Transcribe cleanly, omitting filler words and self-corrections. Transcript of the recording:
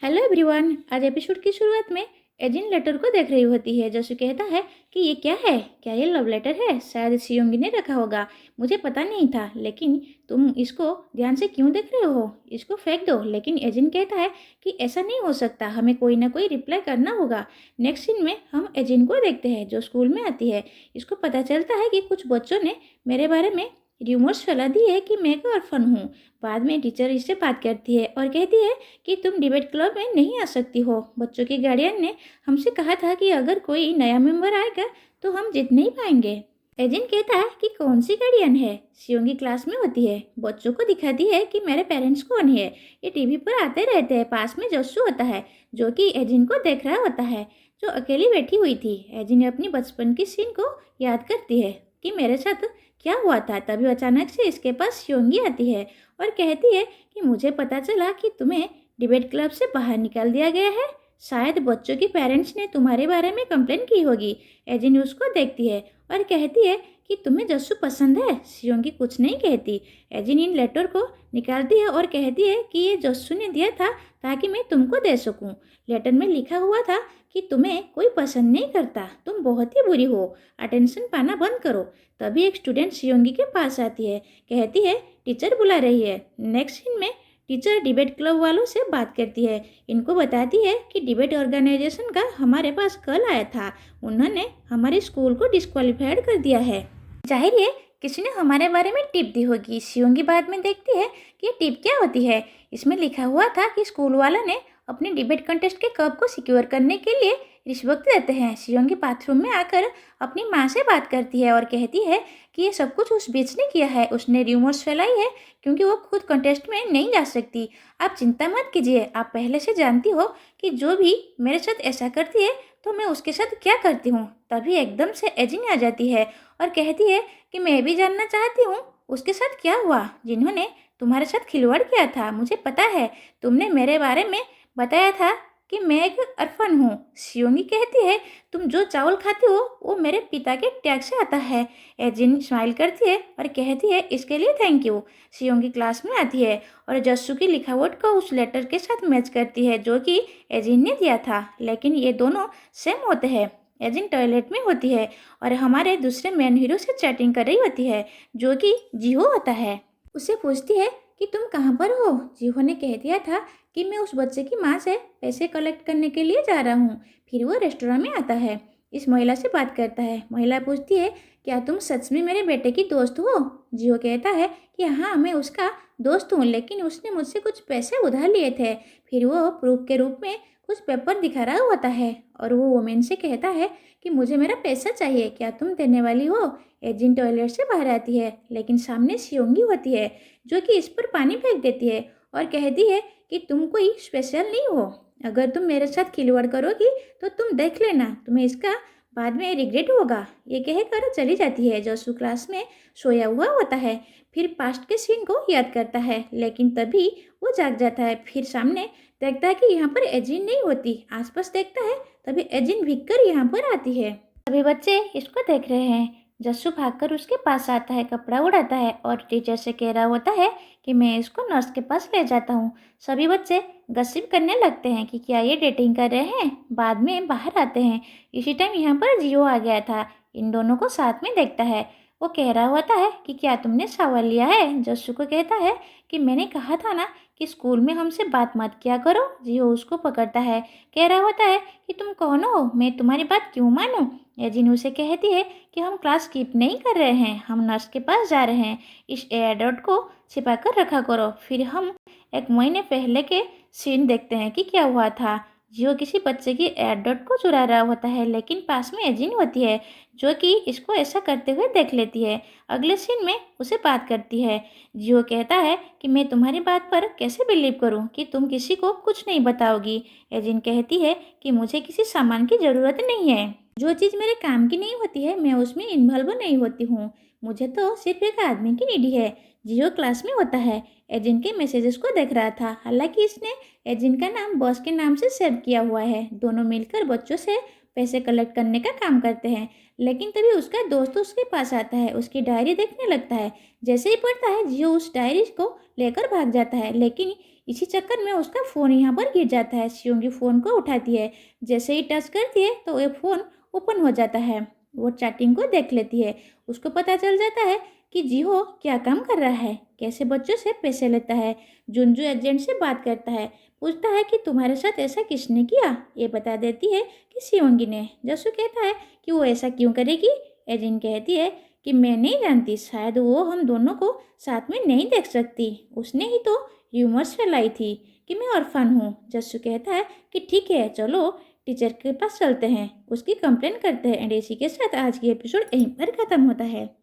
Hello everyone. आज episode की शुरुआत में एजिन लेटर को देख रही होती है। जसु कहता है कि ये क्या है, क्या ये लव लेटर है? शायद सियोंगी ने रखा होगा, मुझे पता नहीं था। लेकिन तुम इसको ध्यान से क्यों देख रहे हो? इसको फेंक दो। लेकिन एजिन कहता है कि ऐसा नहीं हो सकता, हमें कोई ना कोई रिप्लाई करना होगा। नेक्स्ट सीन में हम एजिन को देखते हैं जो स्कूल में आती है। इसको पता चलता है कि कुछ बच्चों ने मेरे बारे में र्यूमर्स फैला दी है कि मैं एक ऑर्फन हूँ। बाद में टीचर इससे बात करती है और कहती है कि तुम डिबेट क्लब में नहीं आ सकती हो। बच्चों के गार्डियन ने हमसे कहा था कि अगर कोई नया मेंबर आएगा तो हम जीत नहीं पाएंगे। एजिन कहता है कि कौन सी गार्डियन है? सियोंगी क्लास में होती है, बच्चों को दिखाती है कि मेरे पेरेंट्स कौन है। ये टीवी पर आते रहते हैं। पास में जस्सू होता है जो कि एजिन को देख रहा होता है, जो अकेली बैठी हुई थी। एजिन अपनी बचपन की सीन को याद करती है कि मेरे साथ क्या हुआ था। तभी अचानक से इसके पास सियोंगी आती है और कहती है कि मुझे पता चला कि तुम्हें डिबेट क्लब से बाहर निकाल दिया गया है। शायद बच्चों के पेरेंट्स ने तुम्हारे बारे में कंप्लेन की होगी। एजिन उसको देखती है और कहती है कि तुम्हें जस्सू पसंद है। सियोंगी कुछ नहीं कहती। एजिन इन लेटर को निकालती है और कहती है कि ये जस्सू ने दिया था ताकि मैं तुमको दे सकूं। लेटर में लिखा हुआ था कि तुम्हें कोई पसंद नहीं करता, तुम बहुत ही बुरी हो, अटेंशन पाना बंद करो। तभी एक स्टूडेंट सियोंगी के पास आती है, कहती है टीचर बुला रही है। नेक्स्ट सीन में टीचर डिबेट क्लब वालों से बात करती है। इनको बताती है कि डिबेट ऑर्गेनाइजेशन का हमारे पास कल आया था, उन्होंने हमारे स्कूल को डिस्क्वालीफाइड कर दिया है। जाहिर है किसी ने हमारे बारे में टिप दी होगी। सियोंगी बाद में देखती है कि ये टिप क्या होती है। इसमें लिखा हुआ था कि स्कूल वालों ने अपने डिबेट कंटेस्ट के कप को सिक्योर करने के लिए रिश्वत देते हैं। सियोंगी बाथरूम में आकर अपनी माँ से बात करती है और कहती है कि ये सब कुछ उस बीच ने किया है, उसने र्यूमर्स फैलाई है क्योंकि वो खुद कंटेस्ट में नहीं जा सकती। आप चिंता मत कीजिए, आप पहले से जानती हो कि जो भी मेरे साथ ऐसा करती है तो मैं उसके साथ क्या करती हूँ। तभी एकदम से एजिन आ जाती है और कहती है कि मैं भी जानना चाहती हूँ उसके साथ क्या हुआ जिन्होंने तुम्हारे साथ खिलवाड़ किया था। मुझे पता है तुमने मेरे बारे में बताया था कि मैं एक अर्फन हूँ। सियोंगी कहती है तुम जो चावल खाती हो वो मेरे पिता के टैग से आता है। एजिन स्माइल करती है और कहती है इसके लिए थैंक यू। सियोंगी क्लास में आती है और जस्सू की लिखावट को उस लेटर के साथ मैच करती है जो कि एजिन ने दिया था। लेकिन ये दोनों सेम होते हैं। एजिन टॉयलेट में होती है और हमारे दूसरे मेन हीरो से चैटिंग कर रही होती है जो कि जीहो होता है। उसे पूछती है कि तुम कहाँ पर हो? जीहो ने कह दिया था कि मैं उस बच्चे की माँ से पैसे कलेक्ट करने के लिए जा रहा हूँ। फिर वो रेस्टोरेंट में आता है, इस महिला से बात करता है। महिला पूछती है क्या तुम सच में मेरे बेटे की दोस्त हो? जीहो कहता है कि हाँ मैं उसका दोस्त हूँ, लेकिन उसने मुझसे कुछ पैसे उधार लिए थे। फिर वो प्रूफ के रूप में कुछ पेपर दिखा रहा होता है और वो वोमेन से कहता है कि मुझे मेरा पैसा चाहिए, क्या तुम देने वाली हो? एजिन टॉयलेट से बाहर आती है लेकिन सामने सियोंगी होती है जो कि इस पर पानी फेंक देती है और कहती है कि तुम कोई स्पेशल नहीं हो, अगर तुम मेरे साथ खिलवाड़ करोगी तो तुम देख लेना, तुम्हें इसका बाद में रिग्रेट होगा। ये कहकर चली जाती है। जसू क्लास में सोया हुआ होता है, फिर पास्ट के सीन को याद करता है लेकिन तभी वो जाग जाता है। फिर सामने देखता है कि यहाँ पर एजिन नहीं होती। आसपास देखता है तभी एजिन भीग कर यहाँ पर आती है। सभी बच्चे इसको देख रहे हैं। जस्सू भागकर उसके पास आता है, कपड़ा उड़ाता है और टीचर से कह रहा होता है कि मैं इसको नर्स के पास ले जाता हूँ। सभी बच्चे गसिप करने लगते हैं कि क्या ये डेटिंग कर रहे हैं। बाद में बाहर आते हैं। इसी टाइम यहाँ पर जियो आ गया था। इन दोनों को साथ में देखता है। वो कह रहा होता है कि क्या तुमने शावर लिया है? जस्सू को कहता है कि मैंने कहा था ना कि स्कूल में हमसे बात मत किया करो। जियो उसको पकड़ता है, कह रहा होता है कि तुम कौन हो, मैं तुम्हारी बात क्यों मानूं? एजिन उसे कहती है कि हम क्लास स्किप नहीं कर रहे हैं, हम नर्स के पास जा रहे हैं, इस एयरडॉट को छिपा कर रखा करो। फिर हम एक महीने पहले के सीन देखते हैं कि क्या हुआ था। जियो किसी बच्चे की एयरडॉट को चुरा रहा होता है लेकिन पास में एजिन होती है जो कि इसको ऐसा करते हुए देख लेती है। अगले सीन में उसे बात करती है। जियो कहता है कि मैं तुम्हारी बात पर कैसे बिलीव करूं कि तुम किसी को कुछ नहीं बताओगी। एजिन कहती है कि मुझे किसी सामान की ज़रूरत नहीं है, जो चीज़ मेरे काम की नहीं होती है मैं उसमें इन्वॉल्व नहीं होती हूँ, मुझे तो सिर्फ एक आदमी की नीडी है। जियो क्लास में होता है, एजिन के मैसेजेस को देख रहा था। हालांकि इसने एजिन का नाम बॉस के नाम से सेव किया हुआ है। दोनों मिलकर बच्चों से पैसे कलेक्ट करने का काम करते हैं। लेकिन तभी उसका दोस्त उसके पास आता है, उसकी डायरी देखने लगता है। जैसे ही पढ़ता है जियो उस डायरी को लेकर भाग जाता है। लेकिन इसी चक्कर में उसका फ़ोन यहाँ पर गिर जाता है। शियोंगी फ़ोन को उठाती है, जैसे ही टच करती है तो ये फ़ोन ओपन हो जाता है। वो चैटिंग को देख लेती है। उसको पता चल जाता है कि जीहो क्या काम कर रहा है, कैसे बच्चों से पैसे लेता है। जुनजू एजेंट से बात करता है, पूछता है कि तुम्हारे साथ ऐसा किसने किया। ये बता देती है कि शियोंगी ने। जसू कहता है कि वो ऐसा क्यों करेगी। एजेंट कहती है कि मैं नहीं जानती, शायद वो हम दोनों को साथ में नहीं देख सकती। उसने ही तो र्यूमर्स फैलाई थी कि मैं ऑर्फन हूँ। जस्सू कहता है कि ठीक है, चलो टीचर के पास चलते हैं, उसकी कंप्लेन करते हैं। एंड इसी के साथ आज की एपिसोड यहीं पर ख़त्म होता है।